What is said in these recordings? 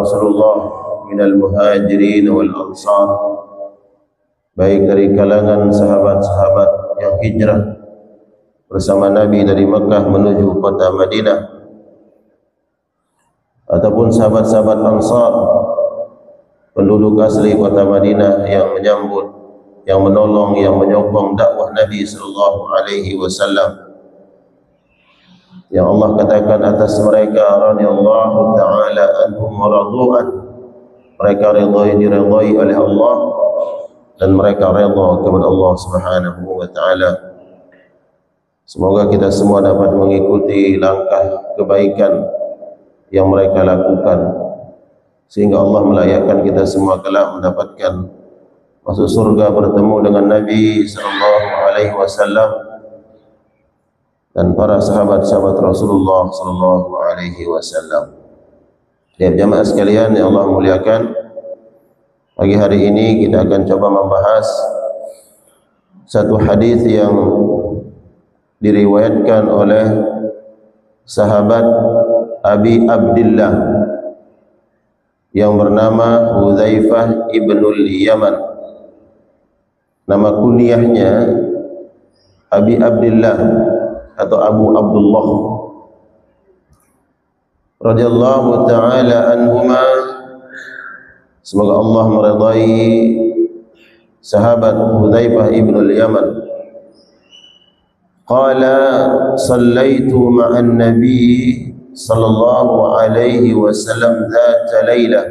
Rasulullah minal muhajirin wal ansar, baik dari kalangan sahabat-sahabat yang hijrah bersama Nabi dari Mekah menuju kota Madinah, ataupun sahabat-sahabat Ansar, penduduk asli kota Madinah yang menyambut, yang menolong, yang menyokong dakwah Nabi sallallahu alaihi wasallam, yang Allah katakan atas mereka radhiyallahu ta'ala anhum wa radu'an, mereka diridhai oleh Allah dan mereka redha kepada Allah Subhanahu wa taala. Semoga kita semua dapat mengikuti langkah kebaikan yang mereka lakukan, sehingga Allah melayakkan kita semua kelak mendapatkan masuk surga bertemu dengan Nabi sallallahu alaihi wasallam dan para sahabat-sahabat Rasulullah sallallahu alaihi wasallam. Ya jamaah sekalian yang Allah muliakan, pagi hari ini kita akan coba membahas satu hadis yang diriwayatkan oleh sahabat Abi Abdillah yang bernama Hudzaifah ibnul Yaman. Nama kunyahnya Abi Abdillah atau Abu Abdullah radhiyallahu ta'ala anhuma. Semoga Allah meridai sahabat Hudzaifah ibnul Yaman. Qala sallaitu ma'an nabi sallallahu alaihi wasallam dzata lailah.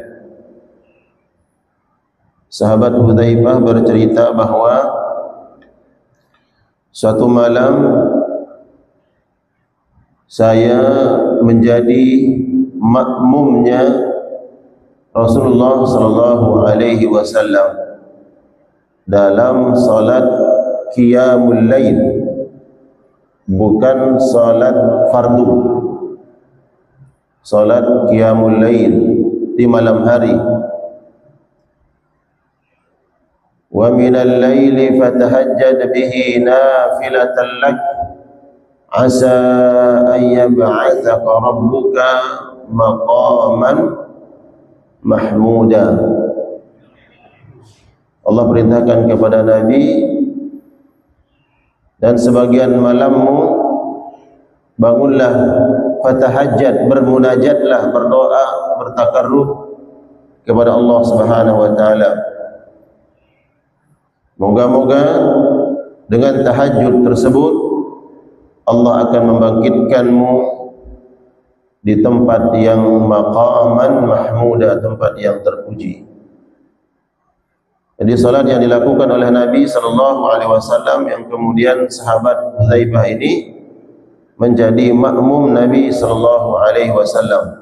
Sahabat Hudzaifah bercerita bahwa suatu malam saya menjadi makmumnya Rasulullah sallallahu alaihi wasallam dalam salat qiyamul lail, bukan salat fardu, salat qiyamul lail di malam hari. Wa minal laili fatahajjad bihi nafilatan lak asa an yab'atsaka rabbuka maqaman mahmuda. Allah perintahkan kepada Nabi, dan sebagian malammu bangunlah, fatahajjad, bermunajatlah, berdoa, bertakarrub kepada Allah Subhanahu wa taala. Moga-moga dengan tahajud tersebut Allah akan membangkitkanmu di tempat yang maqaman mahmuda, tempat yang terpuji. Jadi salat yang dilakukan oleh Nabi sallallahu alaihi wasallam yang kemudian sahabat Hudzaifah ini menjadi makmum Nabi sallallahu alaihi wasallam.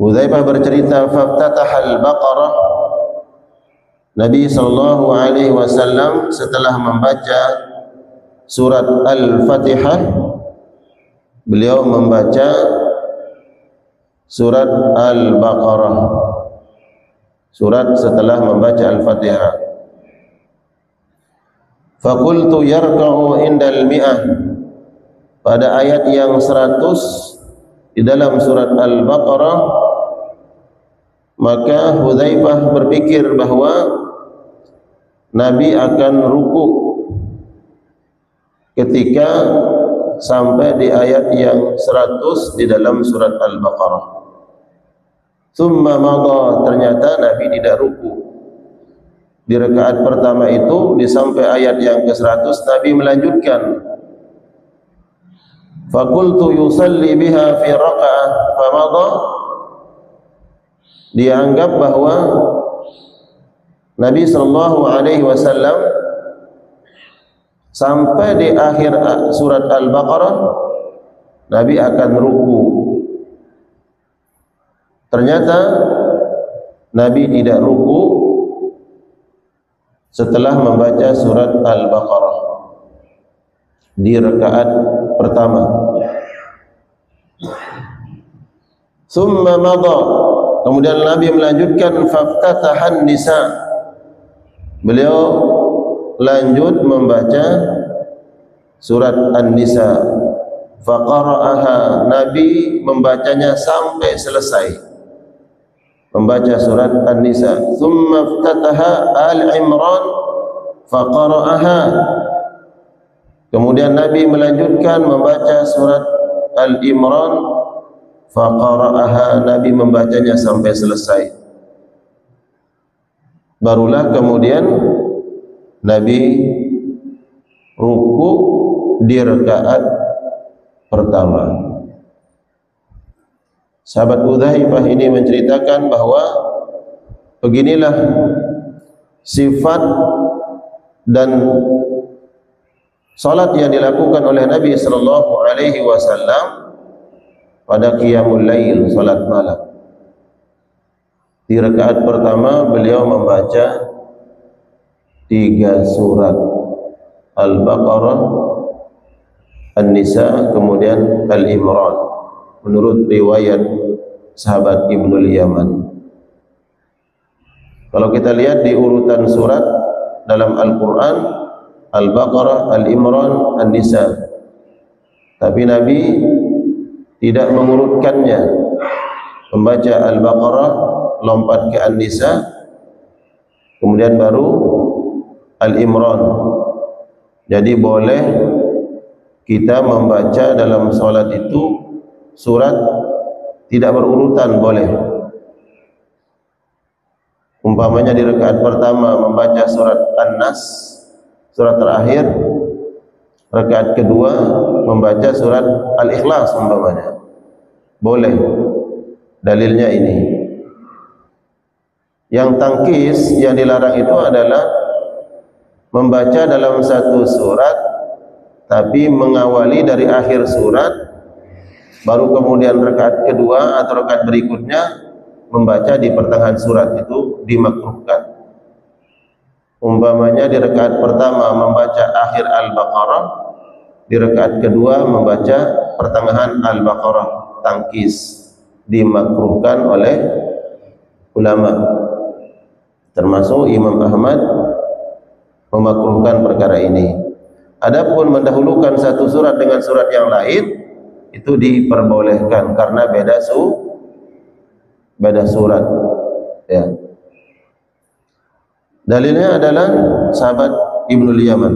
Hudzaifah bercerita, faftataha al-Baqarah. Nabi sallallahu alaihi wasallam setelah membaca surat Al-Fatihah, beliau membaca surat Al-Baqarah, surat setelah membaca Al-Fatihah. Faqultu yarka'u indal mi'ah, pada ayat yang 100 di dalam surat Al-Baqarah, maka Hudzaifah berpikir bahwa Nabi akan ruku ketika sampai di ayat yang 100 di dalam surat Al-Baqarah. Tsumma madha, ternyata Nabi tidak ruku. Di rakaat pertama itu di sampai ayat yang ke-100 Nabi melanjutkan. Faqultu yusalli biha fi raqa'ah famadha. Dianggap bahwa Nabi sallallahu alaihi wasallam sampai di akhir surat Al-Baqarah Nabi akan ruku. Ternyata Nabi tidak ruku setelah membaca surat Al-Baqarah di rakaat pertama. Summa madha, kemudian Nabi melanjutkan faftatahan nisa. Beliau lanjut membaca surat An-Nisa. faqara'aha, Nabi membacanya sampai selesai, membaca surat An-Nisa. Thumma iftataha Al-Imran faqara'aha, kemudian Nabi melanjutkan membaca surat Al-Imran faqara'aha, Nabi membacanya sampai selesai. Barulah kemudian Nabi ruku di rakaat pertama. Sahabat Hudzaifah ini menceritakan bahwa beginilah sifat dan salat yang dilakukan oleh Nabi sallallahu alaihi wasallam pada qiyamul lail, salat malam. Di rakaat pertama beliau membaca 3 surat, Al-Baqarah, An-Nisa, kemudian Al-Imran, menurut riwayat sahabat Ibnul Yaman. Kalau kita lihat di urutan surat dalam Al-Quran, Al-Baqarah, Al-Imran, An-Nisa, tapi Nabi tidak mengurutkannya, membaca Al-Baqarah lompat ke An-Nisa, kemudian baru Al-Imran. Jadi boleh kita membaca dalam salat itu surat tidak berurutan, boleh. Umpamanya di rakaat pertama membaca surat An-Nas, surat terakhir. Rakaat kedua membaca surat Al-Ikhlas umpamanya, boleh. Dalilnya ini. Yang tangkis, yang dilarang itu adalah membaca dalam satu surat tapi mengawali dari akhir surat, baru kemudian rakaat kedua atau rakaat berikutnya membaca di pertengahan surat, itu dimakruhkan. Umpamanya di rakaat pertama membaca akhir Al-Baqarah, di rakaat kedua membaca pertengahan Al-Baqarah, tangkis, dimakruhkan oleh ulama. Termasuk Imam Ahmad memakruhkan perkara ini. Adapun mendahulukan satu surat dengan surat yang lain itu diperbolehkan karena beda surat. Ya. Dalilnya adalah sahabat Ibnul Yaman.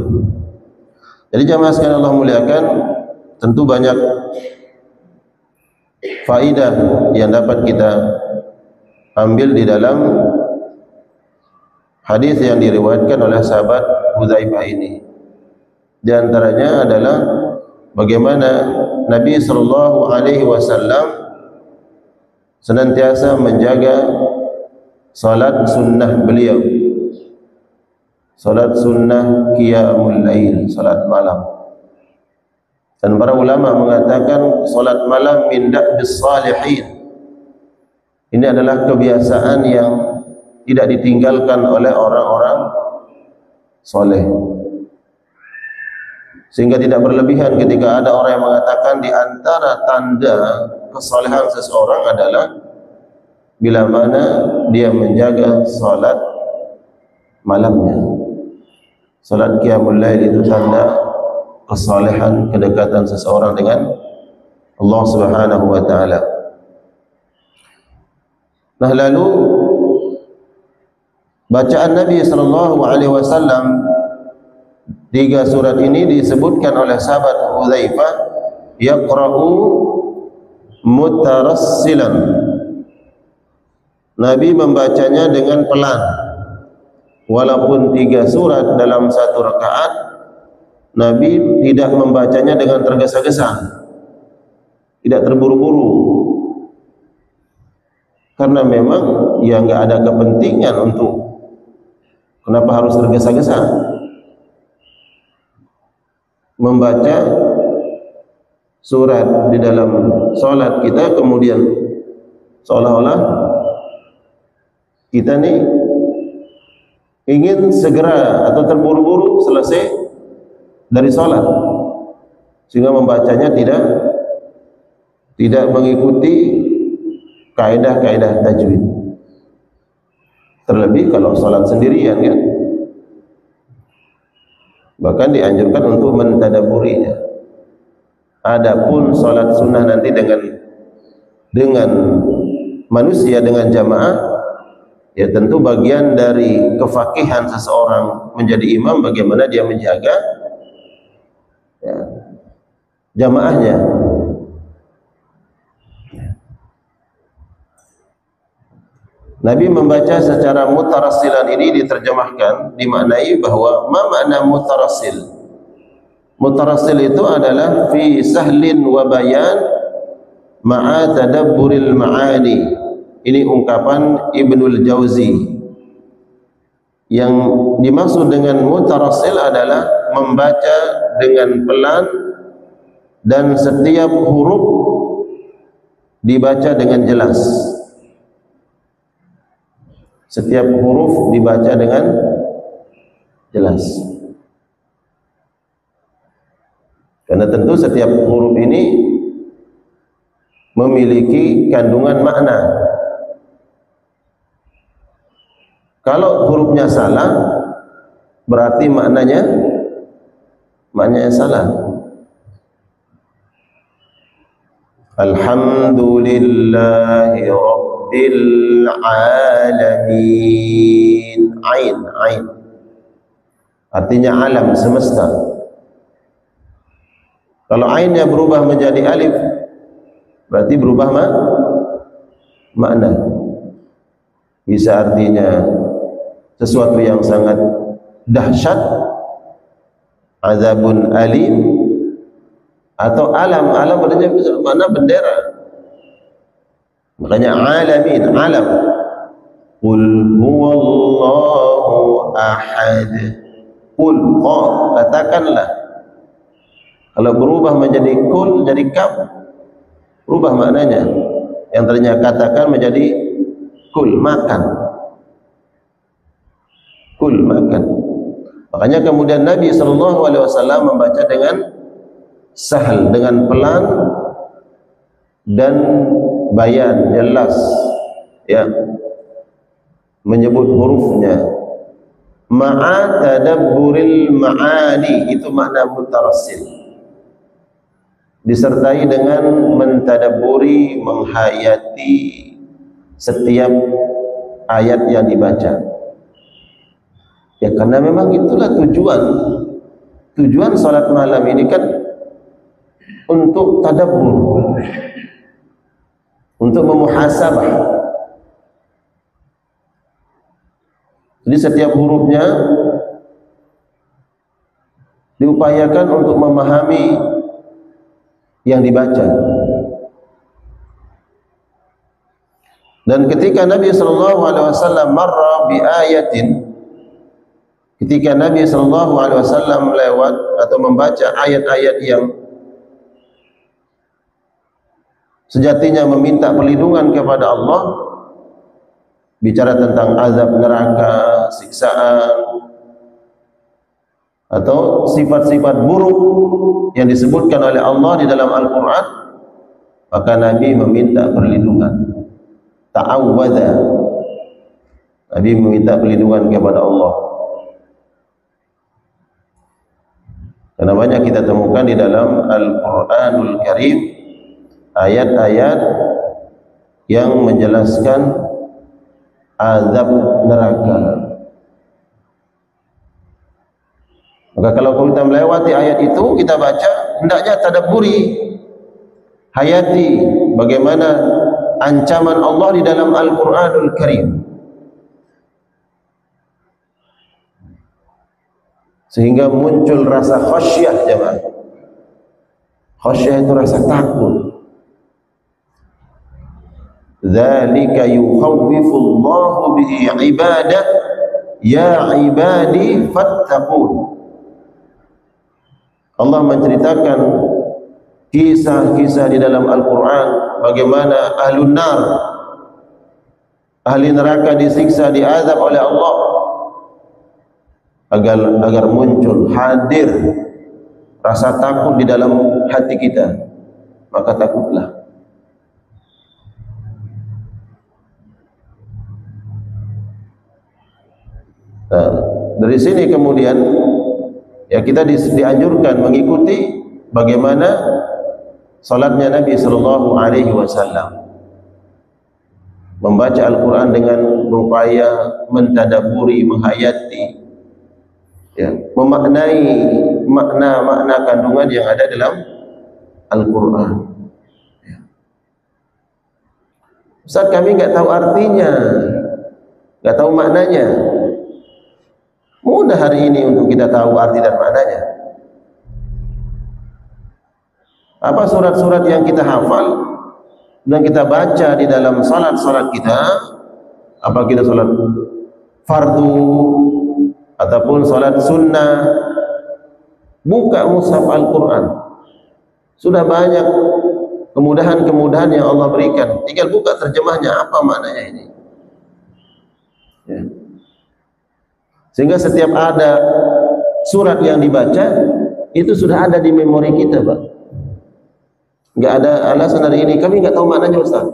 Jadi jamaah sekalian Allah muliakan, tentu banyak faidah yang dapat kita ambil di dalam hadis yang diriwayatkan oleh sahabat Hudzaifah ini. Di antaranya adalah bagaimana Nabi sallallahu alaihi wasallam senantiasa menjaga salat sunnah beliau, salat sunnah qiyamul lail, salat malam. Dan para ulama mengatakan salat malam min da'bis salihin. Ini adalah kebiasaan yang tidak ditinggalkan oleh orang-orang soleh, sehingga tidak berlebihan ketika ada orang yang mengatakan di antara tanda kesalehan seseorang adalah bila mana dia menjaga salat malamnya. Salat qiyamul lail itu tanda kesalehan, kedekatan seseorang dengan Allah Subhanahu wa taala. Nah, lalu bacaan Nabi sallallahu alaihi wasallam 3 surat ini disebutkan oleh sahabat Hudzaifah, yaqra'u mutarassilan. Nabi membacanya dengan pelan. Walaupun 3 surat dalam satu rakaat, Nabi tidak membacanya dengan tergesa-gesa, tidak terburu-buru, karena memang ya enggak ada kepentingan untuk kenapa harus tergesa-gesa membaca surat di dalam salat kita, kemudian seolah-olah kita nih ingin segera atau terburu-buru selesai dari salat, sehingga membacanya tidak mengikuti kaidah-kaidah tajwid. Terlebih kalau salat sendirian, kan, bahkan dianjurkan untuk mentadaburinya. Adapun salat sunnah nanti dengan manusia, dengan jamaah, ya tentu bagian dari kefakihan seseorang menjadi imam, bagaimana dia menjaga ya, jamaahnya. Nabi membaca secara mutarassilan ini diterjemahkan, dimaknai bahwa ma makna mutarassil. Mutarassil itu adalah fi sahlin wa bayan ma'a tadabburil ma'ani. Ini ungkapan Ibnul Jauzi. Yang dimaksud dengan mutarassil adalah membaca dengan pelan dan setiap huruf dibaca dengan jelas. Setiap huruf dibaca dengan jelas. Karena tentu setiap huruf ini memiliki kandungan makna. Kalau hurufnya salah, berarti maknanya salah. Alhamdulillahi Rabbil Alamin. Ain. Artinya alam, semesta. Kalau ainnya berubah menjadi alif, berarti berubah makna. Bisa artinya sesuatu yang sangat dahsyat, azabun alim, atau alam artinya makna bendera. Makanya alamin, alam. Qul huwallahu ahad. Qul, katakanlah. Kalau berubah menjadi kul, jadi kaf, berubah maknanya. Yang tadinya katakan menjadi kul, makan. Kul, makan. Makanya kemudian Nabi SAW membaca dengan sahal, dengan pelan dan bayan, jelas, ya, menyebut hurufnya. Ma'a tadabburil ma'ani, itu makna mutarassil. Disertai dengan mentadabburi, menghayati setiap ayat yang dibaca. Ya karena memang itulah tujuan salat malam ini kan untuk tadabbur, untuk memuhasabah. Jadi setiap hurufnya diupayakan untuk memahami yang dibaca. Dan ketika Nabi SAW marra bi ayatin, ketika Nabi SAW lewat atau membaca ayat-ayat yang sejatinya meminta perlindungan kepada Allah, bicara tentang azab neraka, siksaan, atau sifat-sifat buruk yang disebutkan oleh Allah di dalam Al-Quran, maka Nabi meminta perlindungan. Ta'awwadha, Nabi meminta perlindungan kepada Allah. Karena banyak kita temukan di dalam Al-Quranul Karim ayat-ayat yang menjelaskan azab neraka. Maka kalau kita melewati ayat itu, kita baca, hendaknya tadabburi, hayati bagaimana ancaman Allah di dalam Al-Quranul Karim, sehingga muncul rasa khasyah. Jemaah, khasyah itu rasa takut. Dzalika yukhawwifullahu bihi ibadah, ya ibadi fattaqun. Allah menceritakan kisah-kisah di dalam Al-Quran bagaimana ahlun nar, ahli neraka disiksa, diazab oleh Allah, agar muncul, hadir rasa takut di dalam hati kita. Maka takutlah. Nah, dari sini kemudian ya kita dianjurkan mengikuti bagaimana salatnya Nabi sallallahu alaihi wasallam, membaca Al-Quran dengan berupaya mentadaburi, menghayati, ya, memaknai makna-makna kandungan yang ada dalam Al-Quran. Ya. Ustaz, kami nggak tahu artinya, nggak tahu maknanya. Mudah hari ini untuk kita tahu arti dan maknanya. Apa surat-surat yang kita hafal dan kita baca di dalam salat-salat kita, apa kita salat fardu ataupun salat sunnah, buka mushaf Al-Quran, sudah banyak kemudahan-kemudahan yang Allah berikan, tinggal buka terjemahnya, apa maknanya ini, ya. Sehingga setiap ada surat yang dibaca itu sudah ada di memori kita, Pak. Nggak ada alasan hari ini kami nggak tahu maknanya, Ustaz.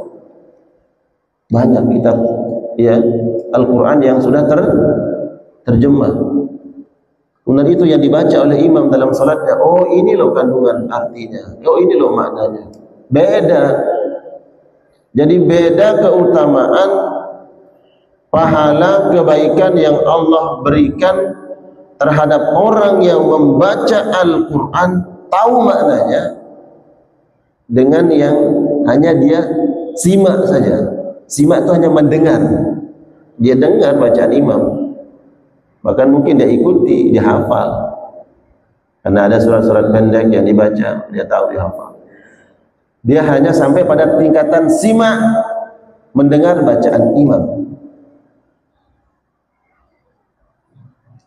Banyak kitab, ya, Al-Quran yang sudah terjemah. Kemudian itu yang dibaca oleh imam dalam salatnya, oh ini loh kandungan artinya, oh ini loh maknanya. Beda. Jadi beda keutamaan pahala kebaikan yang Allah berikan terhadap orang yang membaca Al-Quran, tahu maknanya, dengan yang hanya dia simak saja. Simak itu hanya mendengar, dia dengar bacaan imam, bahkan mungkin dia ikuti, dia hafal, karena ada surat-surat pendek yang dibaca, dia tahu, dia hafal. Dia hanya sampai pada tingkatan simak, mendengar bacaan imam.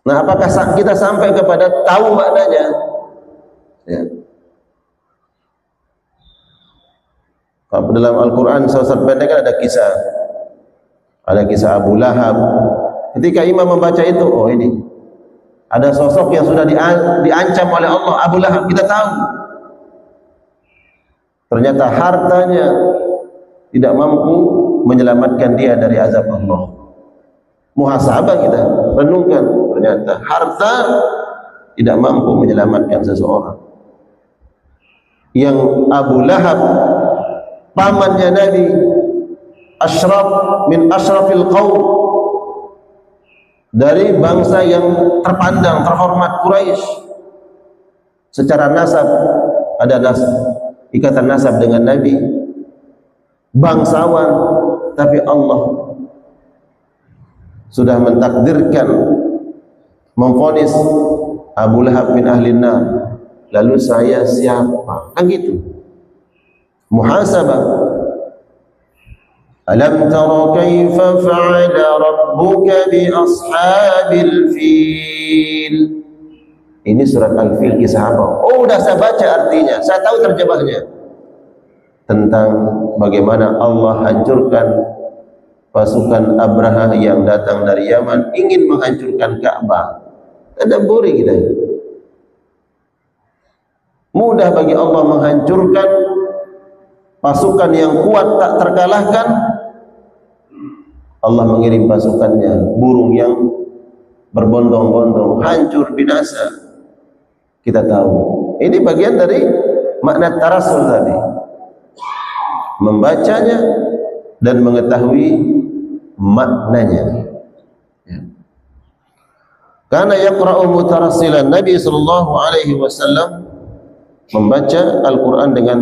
Nah, apakah kita sampai kepada tahu maknanya? Ya. Dalam Al-Quran surat pendek kan ada kisah Abu Lahab. Ketika imam membaca itu, oh ini ada sosok yang sudah diancam oleh Allah, Abu Lahab, kita tahu. Ternyata hartanya tidak mampu menyelamatkan dia dari azab Allah. Muhasabah kita renungkan, ternyata harta tidak mampu menyelamatkan seseorang. Yang Abu Lahab, pamannya Nabi, asyraf min asyrafil qaum, dari bangsa yang terpandang, terhormat, Quraisy. Secara nasab ada ikatan nasab dengan Nabi, bangsawan, tapi Allah sudah mentakdirkan, memvonis Abu Lahab min ahlin nar. Lalu saya siapa? Kan gitu. Muhasabah. Alam tara kaifa fa'ala rabbuka bi ashabil fil. Ini surat Al-Fil, kisah apa? Oh, udah saya baca artinya, saya tahu terjemahnya. Tentang bagaimana Allah hancurkan pasukan Abraha yang datang dari Yaman, ingin menghancurkan Ka'bah. Tadabburi kita. Mudah bagi Allah menghancurkan pasukan yang kuat tak terkalahkan. Allah mengirim pasukannya, burung yang berbondong-bondong, hancur, binasa. Kita tahu. Ini bagian dari makna tarasul tadi. Membacanya dan mengetahui maknanya. Karena yaqra'u mutarassilan, Nabi sallallahu alaihi wasallam membaca Al-Quran dengan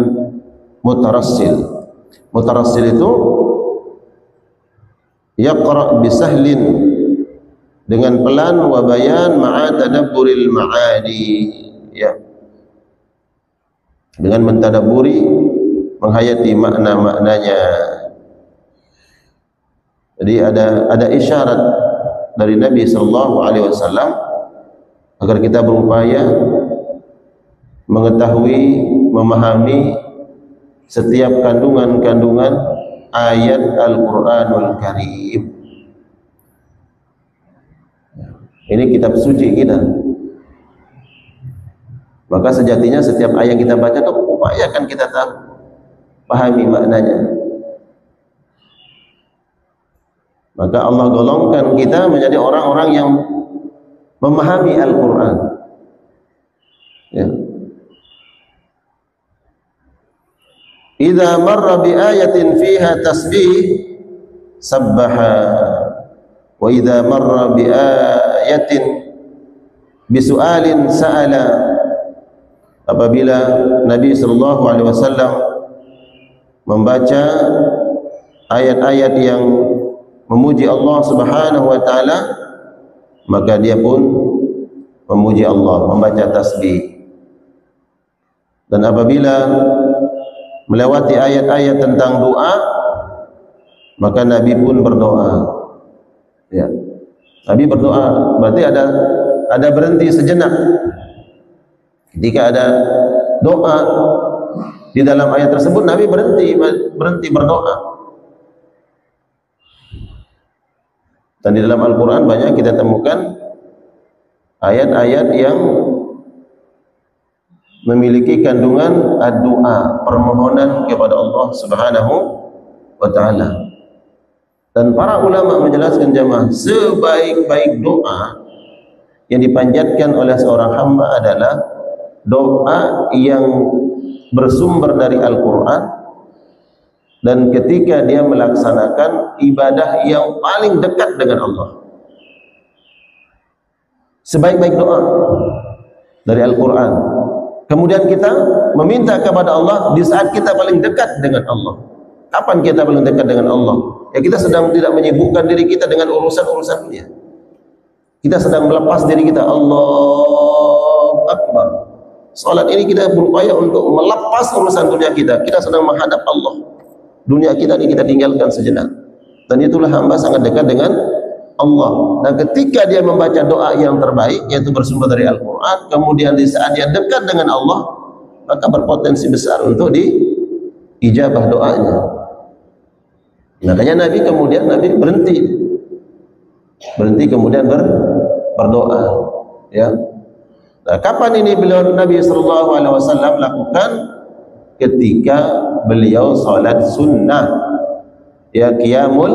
mutarassil. Mutarassil itu yaqra' bisahlin, dengan pelan, wa bayan ma'a tadabburil ma'ani, ya, dengan mentadaburi, menghayati makna-maknanya. Jadi ada isyarat dari Nabi sallallahu alaihi wasallam agar kita berupaya mengetahui, memahami setiap kandungan-kandungan ayat Al-Quranul Karim. Ini kitab suci kita. Maka sejatinya setiap ayat yang kita baca itu upayakan kita tahu, pahami maknanya. Maka Allah golongkan kita menjadi orang-orang yang memahami Al-Quran, ya. idza marra bi ayatin fiha tasbih sabbaha wa idza marra bi ayatin bi su'alin sa'ala. Apabila Nabi sallallahu alaihi wasallam membaca ayat-ayat yang memuji Allah Subhanahu wa taala, maka dia pun memuji Allah, membaca tasbih. Dan apabila melewati ayat-ayat tentang doa, maka Nabi pun berdoa. Ya. Nabi berdoa, berarti ada berhenti sejenak. Ketika ada doa di dalam ayat tersebut, Nabi berhenti berdoa. Dan di dalam Al-Quran banyak kita temukan ayat-ayat yang memiliki kandungan doa, permohonan kepada Allah Subhanahu wa taala. Dan para ulama menjelaskan jemaah, sebaik-baik doa yang dipanjatkan oleh seorang hamba adalah doa yang bersumber dari Al-Quran, dan ketika dia melaksanakan ibadah yang paling dekat dengan Allah. Sebaik-baik doa dari Al-Quran, kemudian kita meminta kepada Allah di saat kita paling dekat dengan Allah. Kapan kita paling dekat dengan Allah? Ya, kita sedang tidak menyibukkan diri kita dengan urusan-urusan dunia. Kita sedang melepas diri kita. Allahu Akbar. Salat ini kita berupaya untuk melepas urusan dunia kita. Kita sedang menghadap Allah. Dunia kita ini kita tinggalkan sejenak. Dan itulah hamba sangat dekat dengan Allah. Dan ketika dia membaca doa yang terbaik, yaitu bersumber dari Al-Quran, kemudian di saat dia dekat dengan Allah, maka berpotensi besar untuk diijabah doanya. Makanya Nabi kemudian berhenti kemudian berdoa. Ya. Nah, kapan ini Nabi sallallahu alaihi wasallam lakukan? Ketika beliau salat sunnah, ya, qiyamul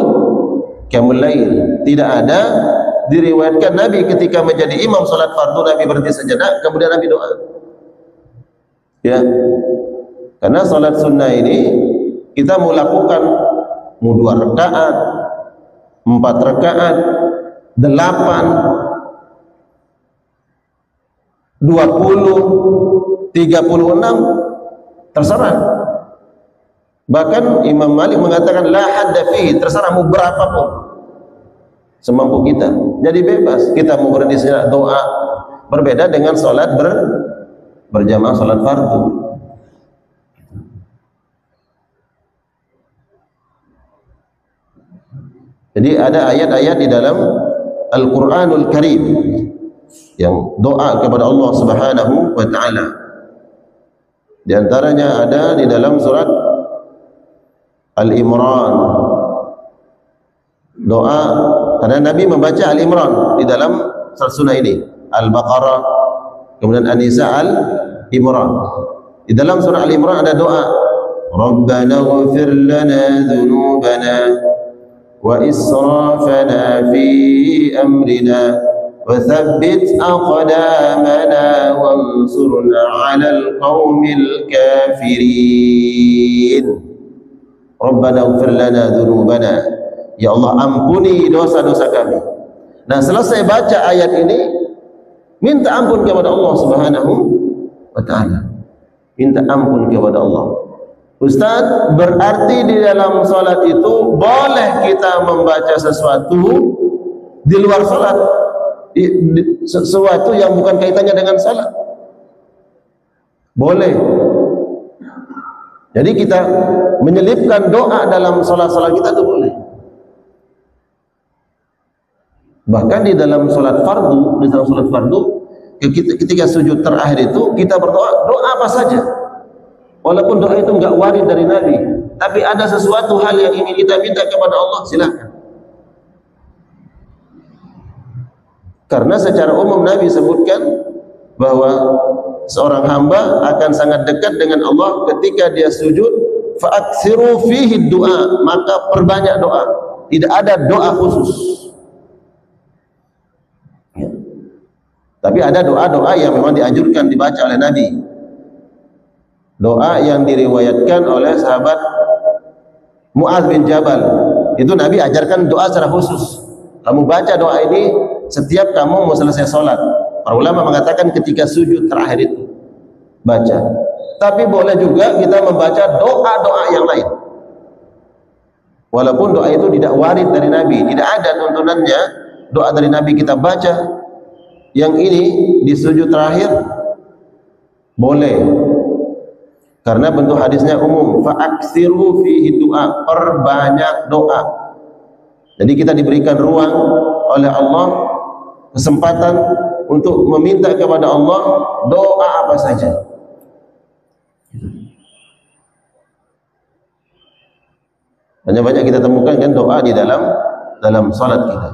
lail. Tidak ada diriwayatkan Nabi ketika menjadi imam salat fardu Nabi berhenti sejenak kemudian Nabi doa. Ya. Karena salat sunnah ini kita mau lakukan 2 rakaat, 4 rakaat, 8, 20, 36, terserah. Bahkan Imam Malik mengatakan la hadda fihi, terserah mau berapapun, semampu kita. Jadi bebas, kita mau berhenti sejenak doa. Berbeda dengan salat berjamaah, salat fardu. Jadi ada ayat-ayat di dalam Al-Quranul Karim yang doa kepada Allah Subhanahu wa ta'ala. Di antaranya ada di dalam surat Al-Imran. Doa, karena Nabi membaca Al-Imran di dalam surat sunnah ini, Al-Baqarah, kemudian An-Nisa, Al-Imran. Di dalam surah Al-Imran ada doa, Rabbana ghfir lana dhunubana wa israfana fi amrina wa thabbit aqdamana wansurna 'alal qaumil kafirin. Rabbana ighfir lana dhunubana, ya Allah ampuni dosa-dosa kami. Nah, selesai baca ayat ini, minta ampun kepada Allah Subhanahu wa ta'ala. Minta ampun kepada Allah. Ustaz, berarti di dalam salat itu boleh kita membaca sesuatu di luar salat, sesuatu yang bukan kaitannya dengan salat? Boleh. Jadi kita menyelipkan doa dalam salat-salat kita itu boleh. Bahkan di dalam salat fardu, ketika sujud terakhir itu kita berdoa, doa apa saja. Walaupun doa itu enggak warid dari Nabi, tapi ada sesuatu hal yang ingin kita minta kepada Allah, silakan. Karena secara umum Nabi sebutkan bahwa seorang hamba akan sangat dekat dengan Allah ketika dia sujud, fa'aksiru fihi doa, maka perbanyak doa. Tidak ada doa khusus. Ya. Tapi ada doa-doa yang memang dianjurkan dibaca oleh Nabi. Doa yang diriwayatkan oleh sahabat Mu'adz bin Jabal. Itu Nabi ajarkan doa secara khusus. Kamu baca doa ini setiap kamu mau selesai sholat. Para ulama mengatakan ketika sujud terakhir itu baca. Tapi boleh juga kita membaca doa-doa yang lain. Walaupun doa itu tidak warid dari Nabi, tidak ada tuntunannya doa dari Nabi kita baca. Yang ini di sujud terakhir boleh. Karena bentuk hadisnya umum, fa'aksiru fihi du'a, perbanyak doa. Jadi kita diberikan ruang oleh Allah, kesempatan untuk meminta kepada Allah doa apa saja. Banyak-banyak kita temukan kan doa di dalam salat kita.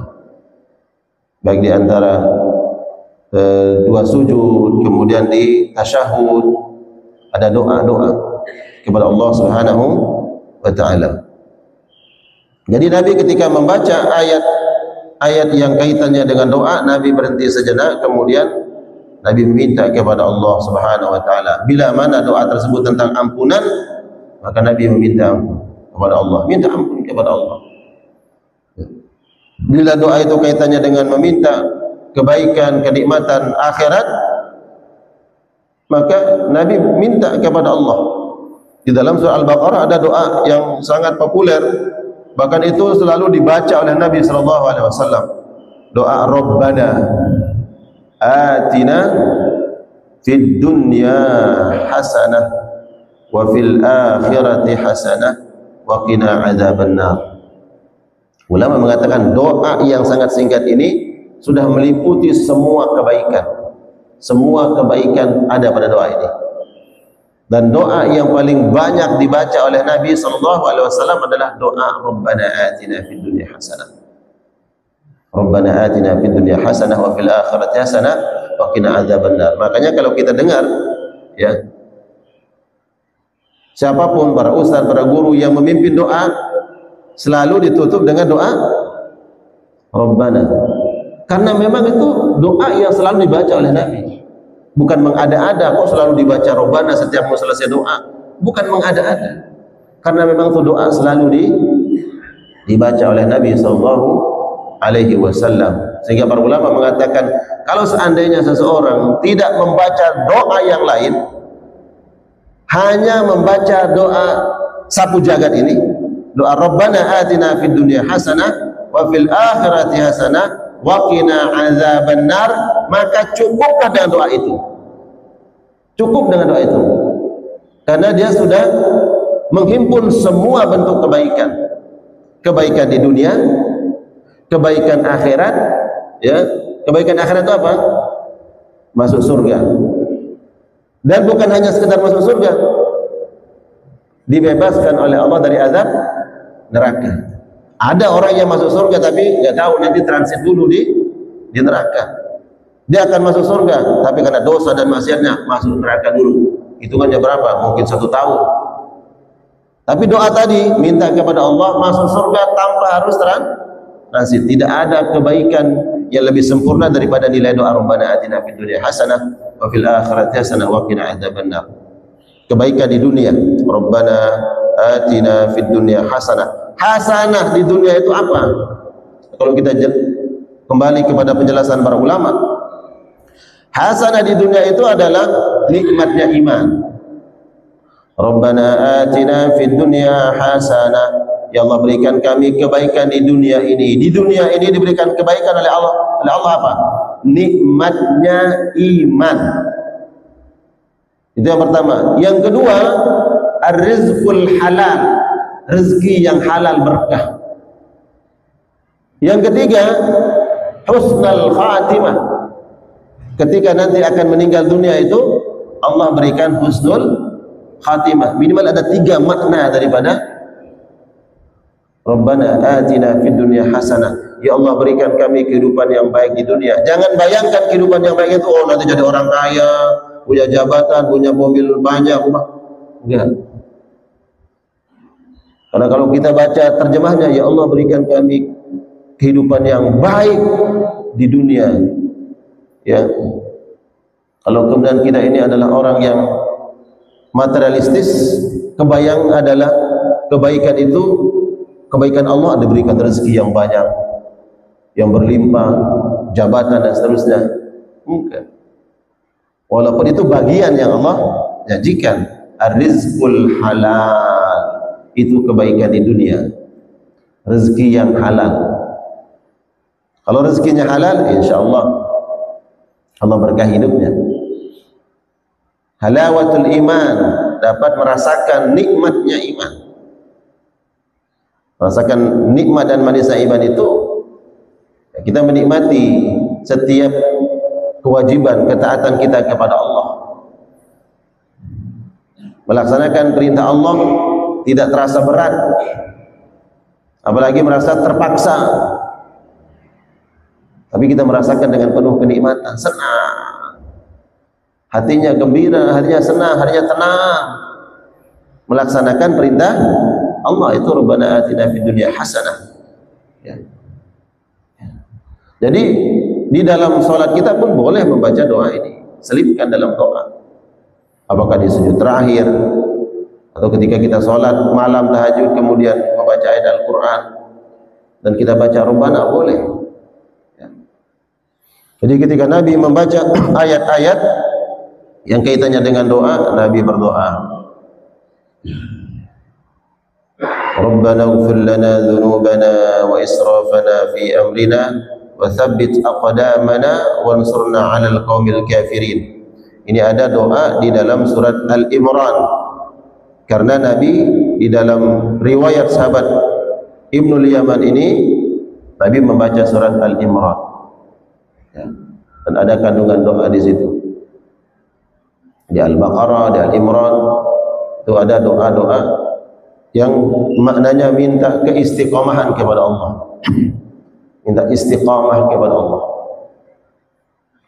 Baik di antara dua sujud, kemudian di tasyahud, ada doa-doa kepada Allah Subhanahu wa taala. Jadi Nabi ketika membaca ayat yang kaitannya dengan doa, Nabi berhenti sejenak, kemudian Nabi meminta kepada Allah Subhanahu wa taala. Bila mana doa tersebut tentang ampunan, maka Nabi meminta ampun kepada Allah, minta ampun kepada Allah. Bila doa itu kaitannya dengan meminta kebaikan, kenikmatan akhirat, maka Nabi minta kepada Allah. Di dalam surah Al-Baqarah ada doa yang sangat populer, bahkan itu selalu dibaca oleh Nabi SAW. Doa Rabbana atina fid dunya hasanah wa fil akhirati hasanah wa qina adzabannar. Ulama mengatakan doa yang sangat singkat ini sudah meliputi semua kebaikan. Semua kebaikan ada pada doa ini. Dan doa yang paling banyak dibaca oleh Nabi SAW adalah doa Rabbana atina fid dunya hasanah. Rabbana atina fid dunya hasanah wa fil akhirati hasanah wa qina adzabannar. Makanya kalau kita dengar ya, siapapun para ustaz, para guru yang memimpin doa selalu ditutup dengan doa Rabbana. Karena memang itu doa yang selalu dibaca oleh Nabi. Bukan mengada-ada kok selalu dibaca Rabbana setiap mau selesai doa. Bukan mengada-ada. Karena memang itu doa selalu dibaca oleh Nabi SAW. Sehingga para ulama mengatakan kalau seandainya seseorang tidak membaca doa yang lain, hanya membaca doa sapu jagat ini, doa Rabbana atina fid dunya hasanah wa fil akhirati hasanah wa qina adzabannar, maka cukuplah dengan doa itu. Cukup dengan doa itu. Karena dia sudah menghimpun semua bentuk kebaikan. Kebaikan di dunia, kebaikan akhirat, ya. Kebaikan akhirat itu apa? Masuk surga. Dan bukan hanya sekedar masuk surga, dibebaskan oleh Allah dari azab neraka. Ada orang yang masuk surga tapi nggak tahu, nanti transit dulu di neraka. Dia akan masuk surga, tapi karena dosa dan maksiatnya masuk neraka dulu. Hitungannya berapa? Mungkin 1 tahun. Tapi doa tadi minta kepada Allah masuk surga tanpa harus transit. Tidak ada kebaikan yang lebih sempurna daripada nilai doa Rabbana atina fid dunya hasanah wa fil akhirati hasanah wa qina adzabannar. Kebaikan di dunia, Rabbana atina fid dunya hasanah. Hasanah di dunia itu apa? Kalau kita kembali kepada penjelasan para ulama, hasanah di dunia itu adalah nikmatnya iman. Rabbana atina fid dunya hasanah. Ya Allah, berikan kami kebaikan di dunia ini. Di dunia ini diberikan kebaikan oleh Allah. Oleh Allah apa? Nikmatnya iman. Itu yang pertama. Yang kedua, ar-rizqul halal. Rezeki yang halal berkah. Yang ketiga, husnul khatimah. Ketika nanti akan meninggal dunia itu, Allah berikan husnul khatimah. Minimal ada 3 makna daripada Rabbana atina fid dunya hasanah. Ya Allah, berikan kami kehidupan yang baik di dunia. Jangan bayangkan kehidupan yang baik itu oh nanti jadi orang kaya, punya jabatan, punya mobil banyak, rumah. Enggak. Karena kalau kita baca terjemahnya, ya Allah berikan kami kehidupan yang baik di dunia. Ya. Kalau kemudian kita ini adalah orang yang materialistis, kebayang adalah kebaikan itu, kebaikan Allah diberikan rezeki yang banyak, yang berlimpah, jabatan dan seterusnya. Mungkin walaupun itu bagian yang Allah janjikan, ar-rizqul halal, itu kebaikan di dunia, rezeki yang halal. Kalau rezekinya halal, insyaallah Allah berkah hidupnya. Halawatul iman, dapat merasakan nikmatnya iman. Merasakan nikmat dan manisnya iman itu, kita menikmati setiap kewajiban, ketaatan kita kepada Allah. Melaksanakan perintah Allah tidak terasa berat, apalagi merasa terpaksa. Tapi kita merasakan dengan penuh kenikmatan, senang, hatinya gembira, hatinya senang, hatinya tenang, melaksanakan perintah Allah. Itu Rabbana atina fid dunya hasanah. Ya. Jadi di dalam sholat kita pun boleh membaca doa ini, selipkan dalam doa. Apakah di sujud terakhir, atau ketika kita sholat malam tahajud kemudian membaca ayat Al-Quran dan kita baca Rabbana, boleh. Jadi ketika Nabi membaca ayat-ayat yang kaitannya dengan doa, Nabi berdoa, Rabbana ighfir lana dhunubana wa israfana fi amrina wa thabbit aqdamana wansurna 'alal qaumil kafirin. Ini ada doa di dalam surat Al-Imran. Karena Nabi di dalam riwayat sahabat Ibnul Yaman ini, Nabi membaca surat Al-Imran. Ya. Dan ada kandungan doa di situ. Di Al-Baqarah, di Al-Imran itu ada doa-doa yang maknanya minta keistiqomahan kepada Allah. Minta istiqamah kepada Allah.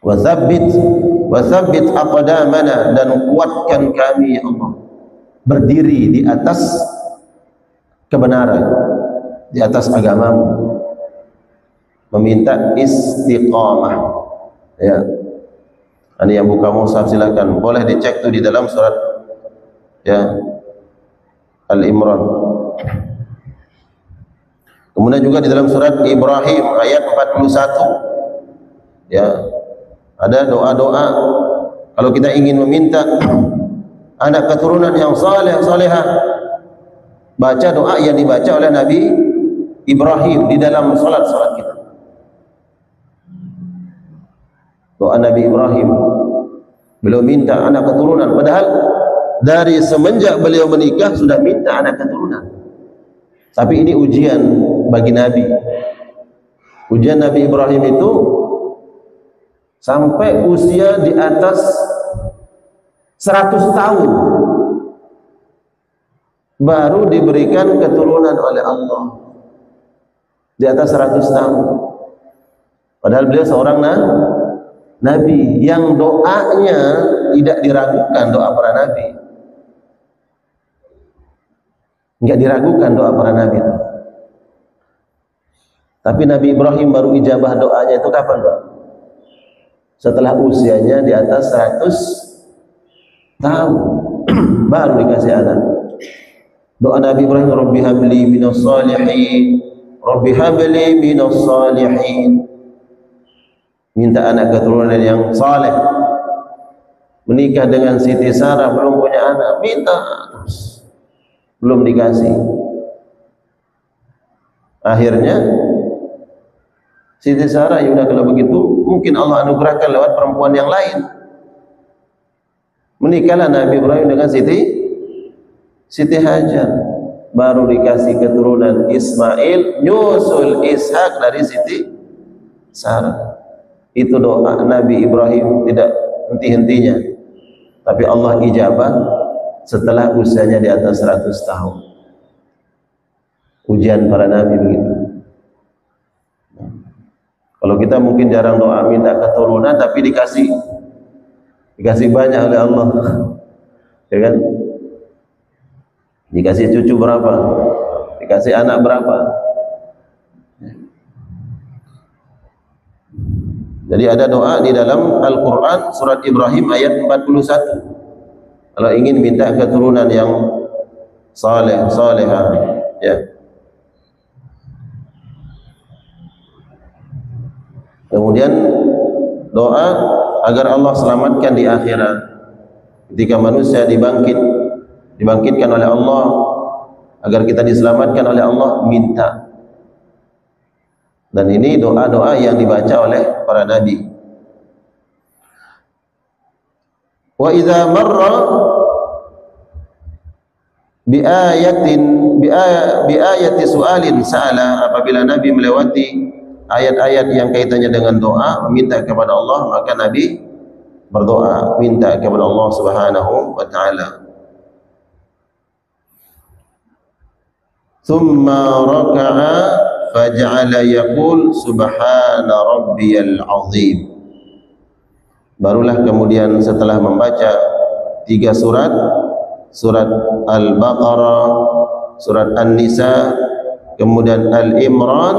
Wa tsabbit aqdamana, dan kuatkan kami ya Allah, berdiri di atas kebenaran, di atas agamamu. Meminta istiqamah. Ya. Ini yang buka mushaf silakan, boleh dicek tuh di dalam surat ya Al-Imran. Kemudian juga di dalam surat Ibrahim ayat 41. Ya. Ada doa-doa kalau kita ingin meminta anak keturunan yang saleh salehah, baca doa yang dibaca oleh Nabi Ibrahim di dalam salat-salat kita. Doa Nabi Ibrahim, beliau minta anak keturunan, padahal dari semenjak beliau menikah sudah minta anak keturunan. Tapi ini ujian bagi Nabi. Ujian Nabi Ibrahim itu sampai usia di atas 100 tahun baru diberikan keturunan oleh Allah. Di atas 100 tahun. Padahal beliau seorang Nabi yang doanya tidak diragukan, doa para nabi. Enggak diragukan doa para nabi itu. Tapi Nabi Ibrahim baru ijabah doanya itu kapan, Pak? Setelah usianya di atas 100 tahun baru dikasih anak. Doa Nabi Ibrahim, Rabbi habli minas salihin, Rabbi habli minas salihin. Minta anak keturunan yang saleh. Menikah dengan Siti Sarah, belum punya anak, minta terus, belum dikasih. Akhirnya Siti Sarah, ya udah kalau begitu mungkin Allah anugerahkan lewat perempuan yang lain. Menikahlah Nabi Ibrahim dengan Siti Hajar, baru dikasih keturunan Ismail, nyusul Ishak dari Siti Sarah. Itu doa Nabi Ibrahim tidak henti-hentinya, tapi Allah ijabah setelah usianya di atas 100 tahun. Ujian para nabi begitu. Kalau kita mungkin jarang doa minta keturunan, tapi dikasih banyak oleh Allah, ya kan? Dikasih cucu berapa, dikasih anak berapa. Jadi ada doa di dalam Al-Quran surat Ibrahim ayat 41. Kalau ingin minta keturunan yang saleh, salehah, ya. Kemudian doa agar Allah selamatkan di akhirat. Ketika manusia dibangkitkan oleh Allah, agar kita diselamatkan oleh Allah, minta. Dan ini doa-doa yang dibaca oleh para nabi. Wa idza marra bi ayati su'alin sa'ala, apabila nabi melewati ayat-ayat yang kaitannya dengan doa, meminta kepada Allah, maka nabi berdoa, minta kepada Allah Subhanahu wa taala. Thumma raka'a faja'ala yaqul subhana rabbiyal azim. Barulah kemudian setelah membaca 3 surat, surat Al-Baqarah, surat An-Nisa, kemudian Al-Imran,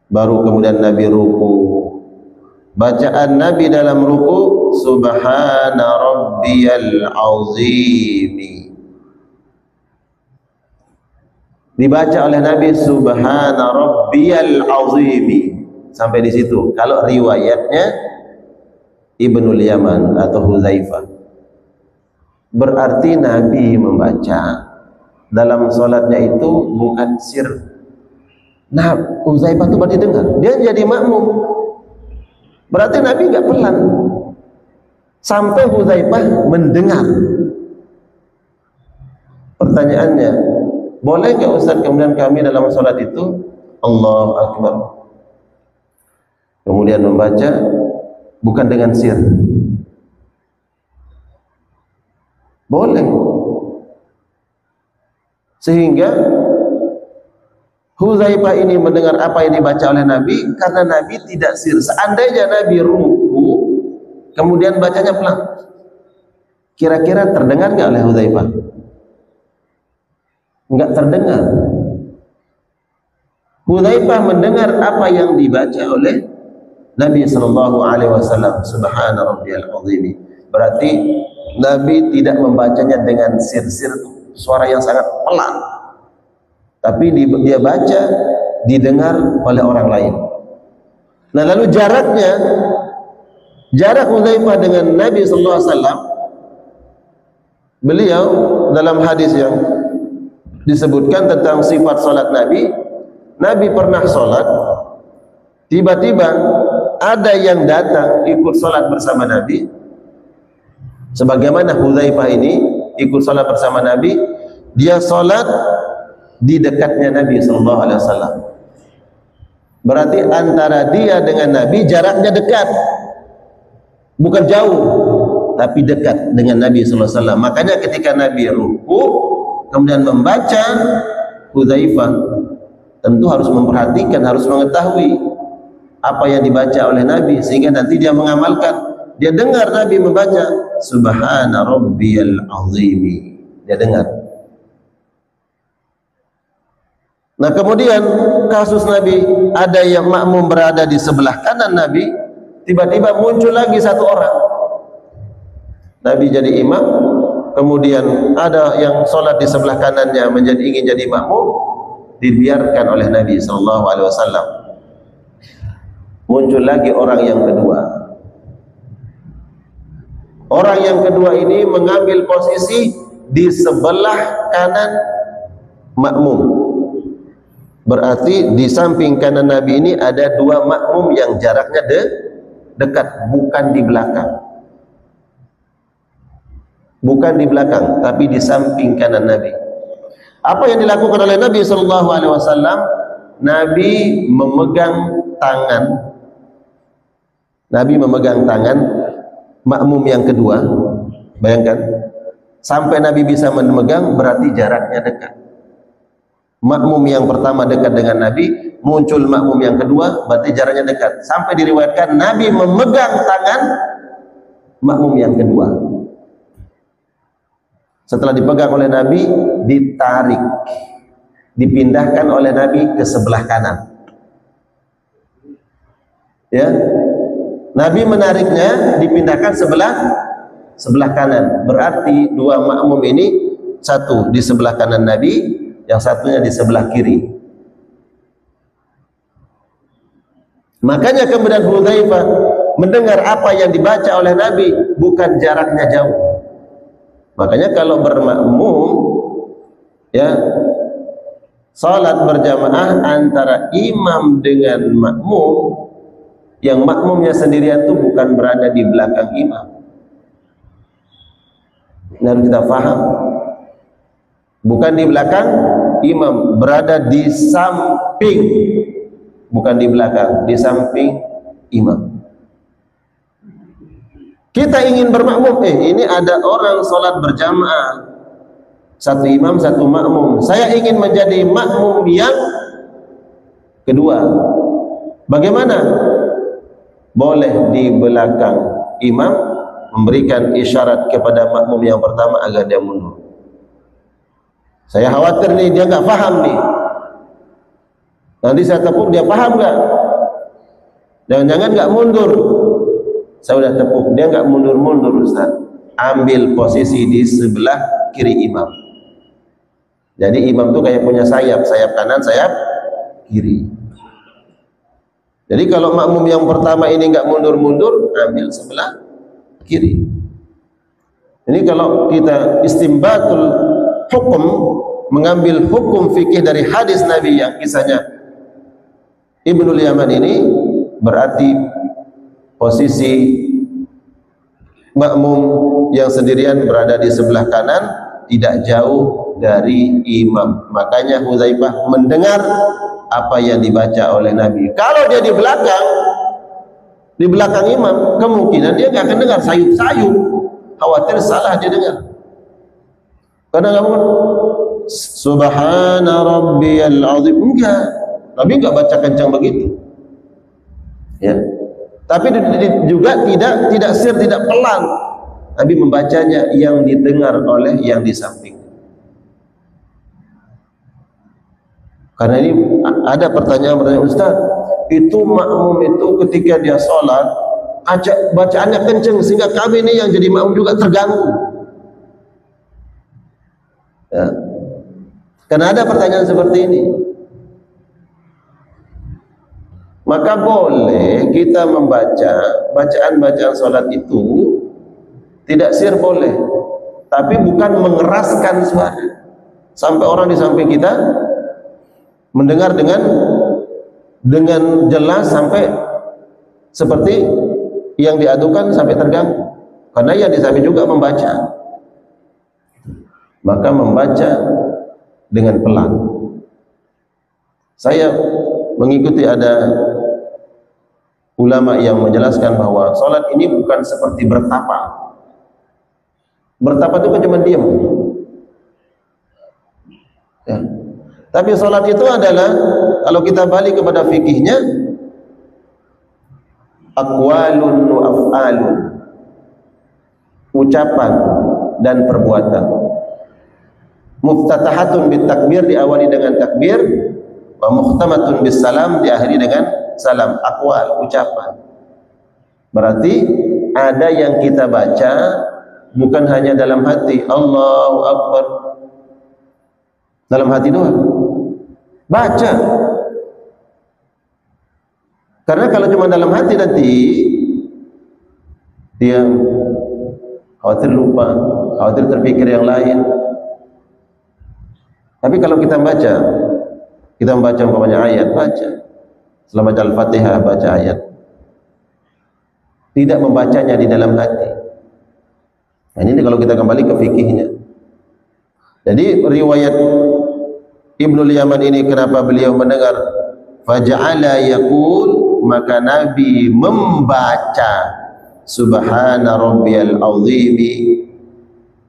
baru kemudian Nabi ruku. Bacaan Nabi dalam ruku, subhana rabbiyal azim. Dibaca oleh Nabi subhana rabbiyal azim. Sampai di situ. Kalau riwayatnya Ibnul Yaman atau Hudzaifah, berarti Nabi membaca dalam sholatnya itu bukan sir. Nah, Hudzaifah itu berarti dengar, dia jadi makmum. Berarti Nabi enggak pelan sampai Hudzaifah mendengar. Pertanyaannya, boleh enggak Ustaz kemudian kami dalam sholat itu Allahu Akbar, kemudian membaca bukan dengan sir? Boleh. Sehingga Hudzaifah ini mendengar apa yang dibaca oleh Nabi karena Nabi tidak sir. Seandainya Nabi ruku kemudian bacanya pelan, kira-kira terdengar enggak oleh Hudzaifah? Enggak terdengar. Hudzaifah mendengar apa yang dibaca oleh Nabi sallallahu alaihi wasallam, subhana rabbiyal azim. Berarti Nabi tidak membacanya dengan sir-sir, suara yang sangat pelan, tapi dia baca didengar oleh orang lain. Nah, lalu jarak Hudzaifah dengan Nabi sallallahu alaihi wasallam, beliau dalam hadis yang disebutkan tentang sifat salat Nabi pernah salat, tiba-tiba ada yang datang ikut salat bersama Nabi, sebagaimana Hudzaifah ini ikut salat bersama Nabi. Dia salat di dekatnya Nabi sallallahu alaihi wasallam. Berarti antara dia dengan Nabi jaraknya dekat, bukan jauh, tapi dekat dengan Nabi sallallahu alaihi wasallam. Makanya ketika Nabi ruku kemudian membaca, Hudzaifah tentu harus memperhatikan, harus mengetahui apa yang dibaca oleh Nabi, sehingga nanti dia mengamalkan. Dia dengar Nabi membaca subhana rabbiyal azim, dia dengar. Nah, kemudian kasus Nabi, ada yang makmum berada di sebelah kanan Nabi, tiba-tiba muncul lagi satu orang. Nabi jadi imam, kemudian ada yang sholat di sebelah kanannya ingin jadi makmum, dibiarkan oleh Nabi sallallahu alaihi wasallam. Muncul lagi orang yang kedua. Orang yang kedua ini mengambil posisi di sebelah kanan makmum. Berarti di samping kanan Nabi ini ada 2 makmum yang jaraknya dekat, bukan di belakang. Bukan di belakang, tapi di samping kanan Nabi. Apa yang dilakukan oleh Nabi sallallahu alaihi wasallam? Nabi memegang tangan makmum yang kedua. Bayangkan, sampai Nabi bisa memegang, berarti jaraknya dekat. Makmum yang pertama dekat dengan Nabi, muncul makmum yang kedua, berarti jaraknya dekat. Sampai diriwayatkan Nabi memegang tangan makmum yang kedua. Setelah dipegang oleh Nabi, ditarik, dipindahkan oleh Nabi ke sebelah kanan. Ya, Nabi menariknya, dipindahkan sebelah kanan. Berarti dua makmum ini, satu di sebelah kanan Nabi, yang satunya di sebelah kiri. Makanya kemudian Hudzaifah mendengar apa yang dibaca oleh Nabi, bukan jaraknya jauh. Makanya kalau bermakmum, ya, salat berjamaah antara imam dengan makmum, yang makmumnya sendirian itu bukan berada di belakang imam. Ini harus kita faham. Bukan di belakang imam, berada di samping, bukan di belakang, di samping imam. Kita ingin bermakmum, ini ada orang sholat berjamaah, satu imam, satu makmum. Saya ingin menjadi makmum yang kedua. Bagaimana? Boleh di belakang imam memberikan isyarat kepada makmum yang pertama agar dia mundur. Saya khawatir nih dia nggak paham nih. Nanti saya tepuk dia paham nggak? Jangan-jangan nggak mundur. Saya udah tepuk dia nggak mundur-mundur, Ustaz. Ambil posisi di sebelah kiri imam. Jadi imam tuh kayak punya sayap, sayap kanan, sayap kiri. Jadi kalau makmum yang pertama ini nggak mundur-mundur, ambil sebelah kiri. Ini kalau kita istimbatul hukum, mengambil hukum fikih dari hadis Nabi yang kisahnya Ibnul Yaman ini, berarti posisi makmum yang sendirian berada di sebelah kanan, tidak jauh dari imam. Makanya Hudzaifah mendengar apa yang dibaca oleh Nabi. Kalau dia di belakang imam, kemungkinan dia nggak akan dengar, sayup-sayup, khawatir salah dia dengar. Karena nggak mungkin Subhana Rabbiyal Azim, enggak. Nabi nggak baca kencang begitu, ya. Tapi juga tidak pelan. Nabi membacanya yang didengar oleh yang di samping. Karena ini ada pertanyaan, Ustaz, itu makmum itu ketika dia sholat, bacaannya kenceng sehingga kami ini yang jadi makmum juga terganggu. Ya. Karena ada pertanyaan seperti ini. Maka boleh kita membaca bacaan-bacaan sholat itu, tidak sir boleh, tapi bukan mengeraskan suara sampai orang di samping kita mendengar dengan jelas sampai seperti yang diadukan sampai terganggu. Karena yang di samping juga membaca, maka membaca dengan pelan. Saya mengikuti ada ulama yang menjelaskan bahwa sholat ini bukan seperti bertapa. Bertapa itu kan cuma diam, ya. Tapi sholat itu adalah, kalau kita balik kepada fikihnya, aqwalun wa af'alun, ucapan dan perbuatan. Muftatahatun bit takbir, diawali dengan takbir, wa mukhtamatun bis salam, diakhiri dengan salam. Aqwal, ucapan. Berarti ada yang kita baca bukan hanya dalam hati, Allahu Akbar, dalam hati doang, baca. Karena kalau cuma dalam hati nanti dia khawatir lupa, khawatir terpikir yang lain. Tapi kalau kita membaca umpamanya ayat, baca. Setelah baca Al-Fatihah, baca ayat. Tidak membacanya di dalam hati. Nah, ini kalau kita kembali ke fikihnya. Jadi riwayat Ibnul Yaman ini, kenapa beliau mendengar faja'ala yaqul, maka Nabi membaca Subhana Rabbiyal Azim,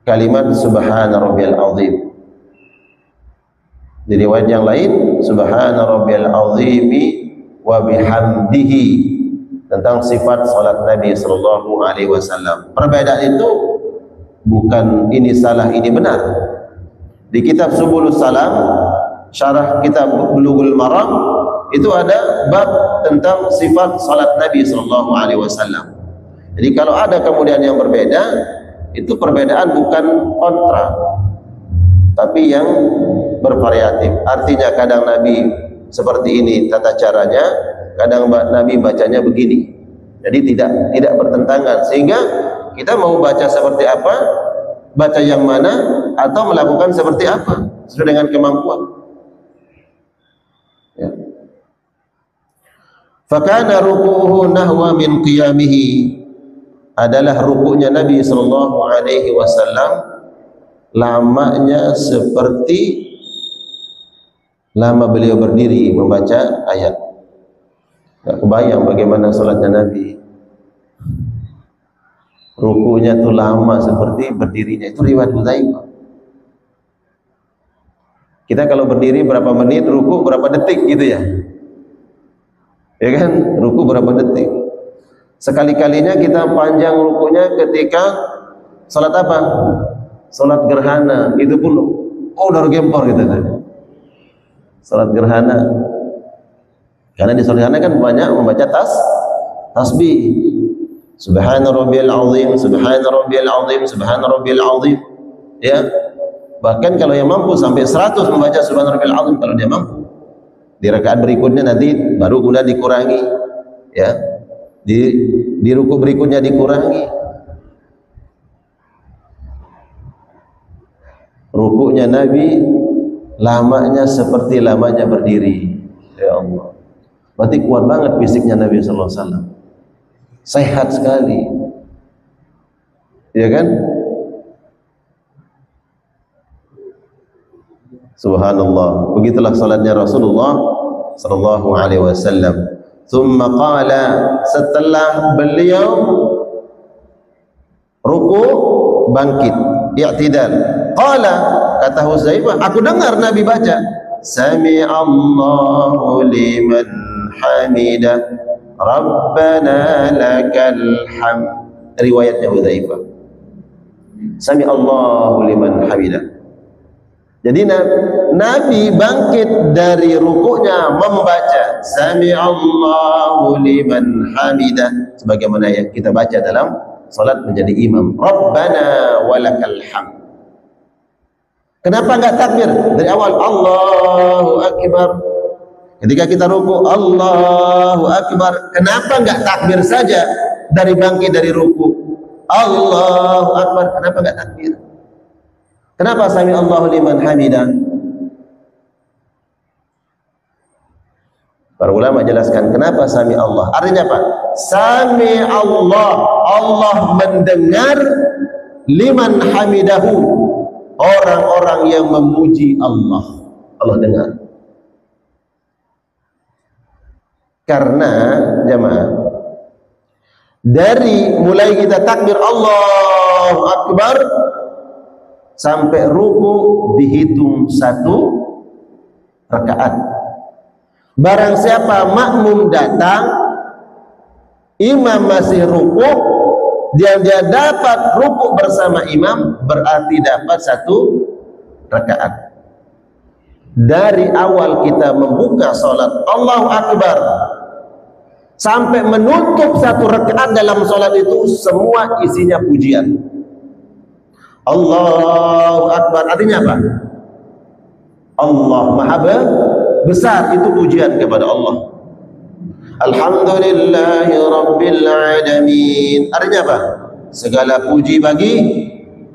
kalimat Subhana Rabbiyal Azim. Di riwayat yang lain Subhana Rabbiyal Azim wa bihamdihi, tentang sifat salat Nabi sallallahu alaihi wasallam. Perbedaan itu bukan ini salah ini benar. Di kitab Subulus Salam, syarah kitab Bulughul Maram, itu ada bab tentang sifat salat Nabi sallallahu alaihi wasallam. Jadi kalau ada kemudian yang berbeda, Itu perbedaan bukan kontra, tapi yang bervariatif. Artinya kadang Nabi seperti ini tata caranya, kadang Nabi bacanya begini. Jadi tidak bertentangan, sehingga kita mau baca seperti apa, baca yang mana, atau melakukan seperti apa sesuai dengan kemampuan. Ya. Fakana ruku'uhu nahwa min qiyamihi, adalah ruku'nya Nabi sallallahu alaihi wasallam lamanya seperti lama beliau berdiri membaca ayat. Tak kebayang bagaimana salatnya Nabi. Rukunya tu lama seperti berdirinya. Itu riwayat Hudzaifah. Kita kalau berdiri berapa menit, ruku berapa detik gitu ya. Ya kan? Ruku berapa detik. Sekali-kalinya kita panjang rukunya ketika salat apa? Salat gerhana. Itu pun udah gempor gitu kan. Salat gerhana. Karena di salat gerhana kan banyak membaca tasbih. Subhana rabbiyal azim, subhana rabbiyal azim, subhana rabbiyal azim. Ya. Bahkan kalau yang mampu sampai 100 membaca subhana rabbiyal azim kalau dia mampu. Di rakaat berikutnya nanti baru kemudian dikurangi. Ya. Di ruku berikutnya dikurangi. Rukunya Nabi lamanya seperti lamanya berdiri. Ya Allah. Berarti kuat banget fisiknya Nabi sallallahu alaihi wasallam. Sehat sekali. Ya kan? Subhanallah. Begitulah salatnya Rasulullah sallallahu alaihi wasallam. Thumma qala, setelah beliau ruku bangkit, i'tidal. Qala, kata Hudzaifah, aku dengar Nabi baca, Sami'allahu liman hamidah, Rabbana lakal hamd. Riwayatnya Hudzaifah. Sami'allahu liman hamidah. Jadi Nabi bangkit dari rukuknya membaca Sami'allahu liman hamidah, sebagaimana yang kita baca dalam salat menjadi imam. Rabbana walakal hamd. Kenapa enggak takbir dari awal? Allahu akbar. Ketika kita ruku, Allahu akbar. Kenapa enggak takbir saja dari bangkit dari ruku? Allahu akbar. Kenapa enggak takbir? Kenapa sami Allahu liman hamidah? Para ulama jelaskan kenapa sami Allah. Artinya apa? Sami Allah, Allah mendengar, liman hamidahu, orang-orang yang memuji Allah. Allah dengar. Karena jemaah, dari mulai kita takbir Allahu akbar sampai ruku dihitung 1 rakaat. Barang siapa makmum datang, imam masih ruku, dia dapat ruku bersama imam, berarti dapat 1 rakaat. Dari awal kita membuka salat Allahu akbar sampai menutup 1 rakaat dalam salat itu semua isinya pujian. Allahu akbar artinya apa? Allah Maha besar, itu pujian kepada Allah. Alhamdulillahi rabbil alamin artinya apa? Segala puji bagi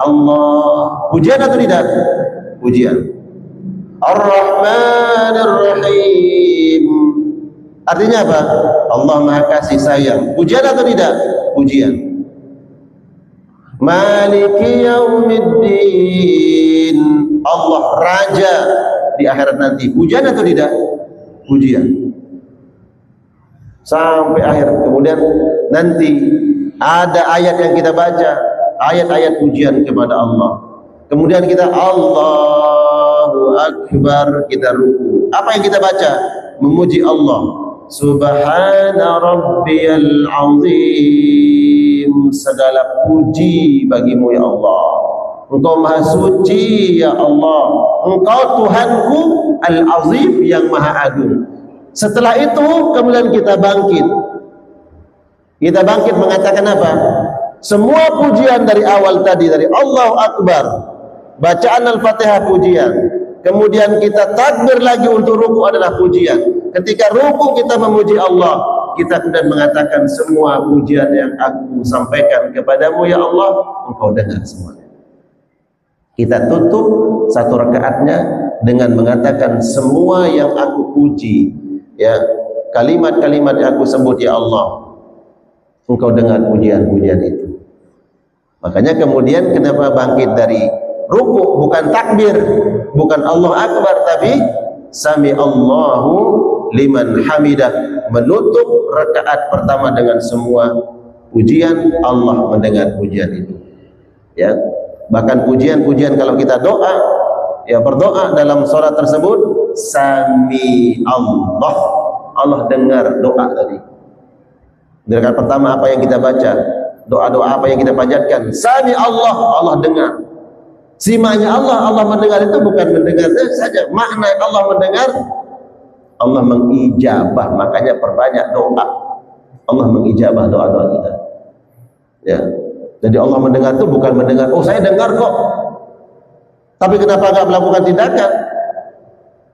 Allah. Pujian atau tidak? Pujian. Ar-Rahmanir Rahim artinya apa? Allah Maha kasih sayang. Pujian atau tidak? Pujian. Maliki yaumiddin, Allah raja di akhirat nanti. Pujian atau tidak? Pujian. Sampai akhir. Kemudian nanti ada ayat yang kita baca, ayat-ayat pujian kepada Allah. Kemudian kita Allahu akbar, kita ruku. Apa yang kita baca? Memuji Allah. Subhana rabbiyal azim, segala puji bagimu ya Allah. Engkau maha suci ya Allah. Engkau Tuhanku al-azim, yang maha agung. Setelah itu kemudian kita bangkit. Kita bangkit mengatakan apa? Semua pujian dari awal tadi, dari Allahu Akbar, bacaan Al-Fatihah pujian, kemudian kita takbir lagi untuk ruku adalah pujian. Ketika ruku kita memuji Allah, kita kemudian mengatakan semua pujian yang aku sampaikan kepadamu ya Allah, engkau dengar semuanya. Kita tutup satu rakaatnya dengan mengatakan semua yang aku puji, ya, kalimat-kalimat yang aku sebut ya Allah, engkau dengar pujian-pujian itu. Makanya kemudian kenapa bangkit dari ruku, bukan takbir, bukan Allah Akbar, tapi sami Allahu liman hamidah, menutup rakaat pertama dengan semua pujian, Allah mendengar pujian itu. Ya, bahkan pujian-pujian kalau kita doa, ya berdoa dalam salat tersebut, sami Allah, Allah dengar doa tadi. Di rakaat pertama apa yang kita baca, doa-doa apa yang kita panjatkan, sami Allah, Allah dengar. Simaknya Allah, Allah mendengar itu bukan mendengar saja, makna Allah mendengar, Allah mengijabah. Makanya perbanyak doa, Allah mengijabah doa-doa kita. Ya, jadi Allah mendengar itu bukan mendengar, oh saya dengar kok, tapi kenapa enggak melakukan tindakan?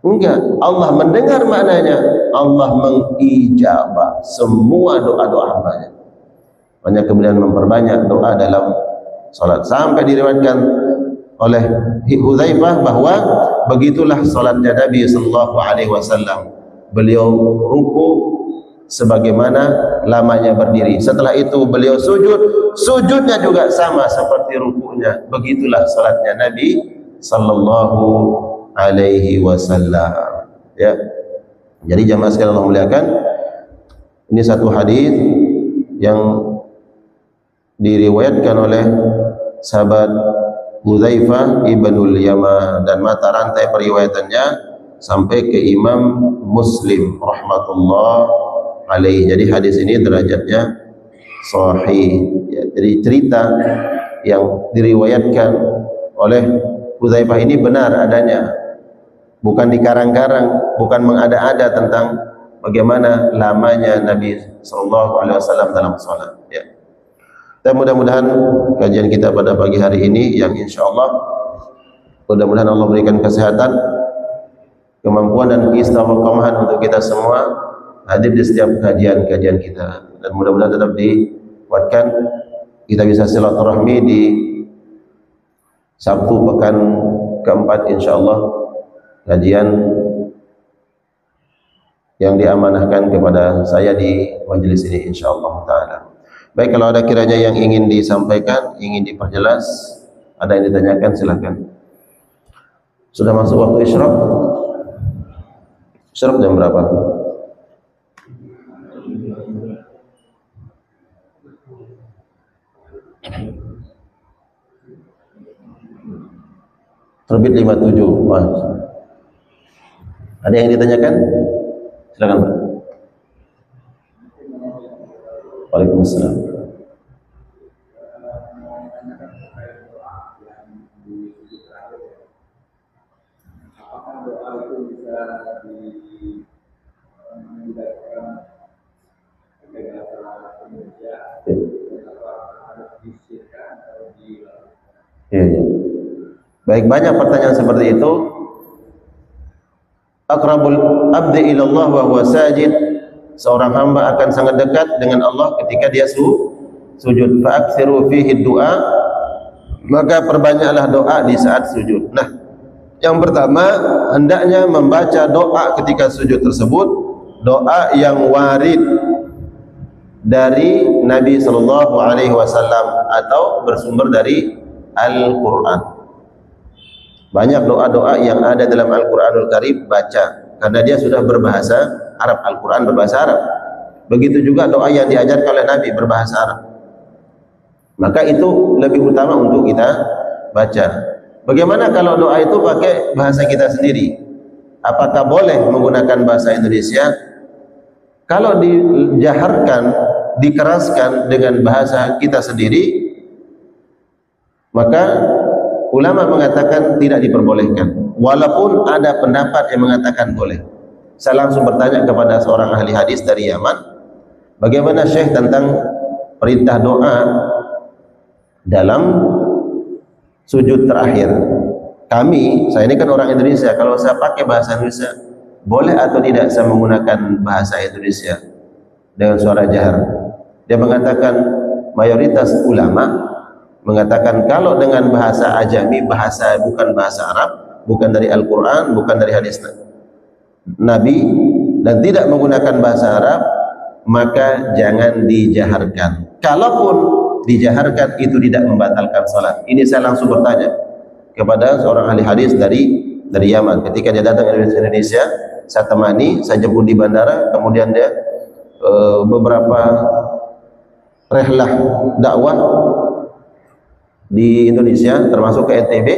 Enggak, Allah mendengar maknanya Allah mengijabah semua doa-doa hambanya. Banyak kemudian memperbanyak doa dalam salat, sampai diriwayatkan oleh Hudzaifah bahwa begitulah salatnya Nabi sallallahu alaihi wasallam. Beliau ruku sebagaimana lamanya berdiri. Setelah itu beliau sujud, sujudnya juga sama seperti rukunya. Begitulah salatnya Nabi sallallahu alaihi wasallam. Ya. Jadi jamaah sekalian Allah muliakan, ini satu hadis yang diriwayatkan oleh sahabat Hudzaifah ibnul Yaman, dan mata rantai periwayatannya sampai ke Imam Muslim rahmatullah alaihi. Jadi hadis ini derajatnya sahih. Ya, jadi cerita yang diriwayatkan oleh Hudzaifah ini benar adanya, bukan dikarang-karang, bukan mengada-ada tentang bagaimana lamanya Nabi SAW dalam salat. Ya. Dan mudah-mudahan kajian kita pada pagi hari ini, yang insya Allah mudah-mudahan Allah berikan kesehatan, kemampuan dan keistiqomahan untuk kita semua hadir di setiap kajian-kajian kita, dan mudah-mudahan tetap dikuatkan, kita bisa silaturahmi di Sabtu pekan keempat insya Allah, kajian yang diamanahkan kepada saya di majelis ini insya Allah ta'ala. Baik, kalau ada kiranya yang ingin disampaikan, ingin diperjelas, ada yang ditanyakan, silakan. Sudah masuk waktu isyraq? Isyraq jam berapa? Terbit 57. Wah. Ada yang ditanyakan? Silakan, Pak. Waalaikumsalam. Ya. Baik, banyak pertanyaan seperti itu. Aqrabul abdi ilallah wa huwa sajid, seorang hamba akan sangat dekat dengan Allah ketika dia sujud. Fa'aksiru fihi du'a, maka perbanyaklah doa di saat sujud. Nah, yang pertama, hendaknya membaca doa ketika sujud tersebut, doa yang warid dari Nabi sallallahu alaihi wasallam atau bersumber dari Al-Qur'an. Banyak doa-doa yang ada dalam Al-Qur'anul Karim, baca, karena dia sudah berbahasa Arab, Al-Quran berbahasa Arab. Begitu juga doa yang diajarkan oleh Nabi berbahasa Arab. Maka itu lebih utama untuk kita baca. Bagaimana kalau doa itu pakai bahasa kita sendiri? Apakah boleh menggunakan bahasa Indonesia? Kalau dijaharkan, dikeraskan dengan bahasa kita sendiri, maka ulama mengatakan tidak diperbolehkan, walaupun ada pendapat yang mengatakan boleh. Saya langsung bertanya kepada seorang ahli hadis dari Yaman, bagaimana Syekh tentang perintah doa dalam sujud terakhir. Saya ini kan orang Indonesia, kalau saya pakai bahasa Indonesia, boleh atau tidak saya menggunakan bahasa Indonesia dengan suara jahar? Dia mengatakan, mayoritas ulama mengatakan kalau dengan bahasa ajami, bahasa bukan bahasa Arab, bukan dari Al-Quran, bukan dari hadis Nabi, dan tidak menggunakan bahasa Arab, maka jangan dijaharkan. Kalaupun dijaharkan, itu tidak membatalkan salat. Ini saya langsung bertanya kepada seorang ahli hadis dari Yaman. Ketika dia datang ke Indonesia, saya temani, saya jemput di bandara, kemudian dia beberapa rehlah dakwah di Indonesia, termasuk ke NTB.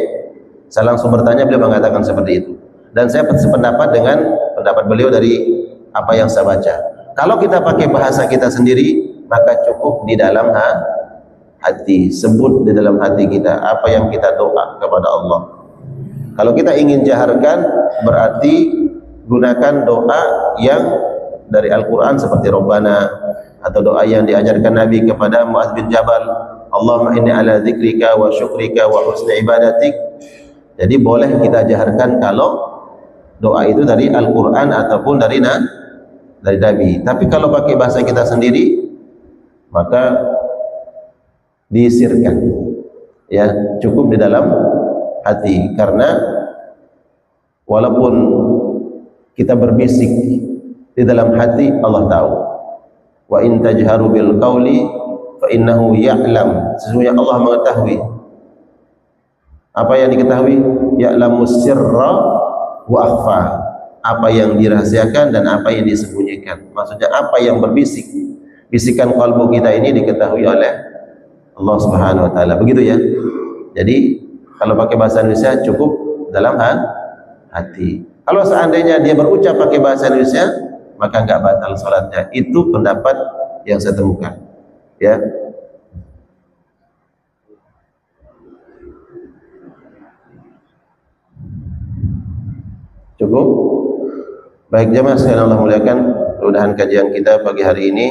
Saya langsung bertanya, beliau mengatakan seperti itu. Dan saya sependapat dengan pendapat beliau dari apa yang saya baca. Kalau kita pakai bahasa kita sendiri, maka cukup di dalam hati, sebut di dalam hati kita apa yang kita doa kepada Allah. Kalau kita ingin jaharkan, berarti gunakan doa yang dari Al-Quran seperti Rabbana, atau doa yang diajarkan Nabi kepada Mu'adz bin Jabal, Allahumma inni ala zikrika wa syukrika wa husni ibadatik. Jadi boleh kita jaharkan kalau doa itu dari Al-Quran ataupun dari Nabi. Tapi kalau pakai bahasa kita sendiri, maka disirkan, ya, cukup di dalam hati. Karena walaupun kita berbisik di dalam hati, Allah tahu. Wa in tajharu bil qawli fa innahu ya'lam. Sesungguhnya Allah mengetahui. Apa yang diketahui? Ya'lamus sirra wa akhfa. Apa yang dirahasiakan dan apa yang disembunyikan. Maksudnya apa yang berbisik, bisikan kalbu kita ini diketahui oleh Allah Subhanahu wa taala. Begitu ya. Jadi kalau pakai bahasa Indonesia cukup dalam hati. Kalau seandainya dia berucap pakai bahasa Indonesia, maka enggak batal salatnya. Itu pendapat yang saya temukan. Ya. Cukup. Baik jemaah sekalian Allah muliakan, mudah-mudahan kajian kita pagi hari ini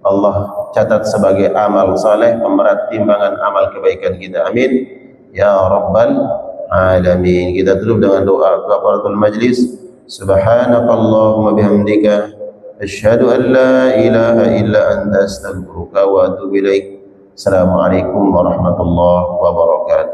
Allah catat sebagai amal saleh, pemberat timbangan amal kebaikan kita. Amin ya rabbal alamin. Kita tutup dengan doa kafaratul majlis. Subhanakallahumma bihamdika asyhadu an la ilaha illa anta astaghfiruka wa atubu ilaik. Assalamualaikum warahmatullahi wabarakatuh.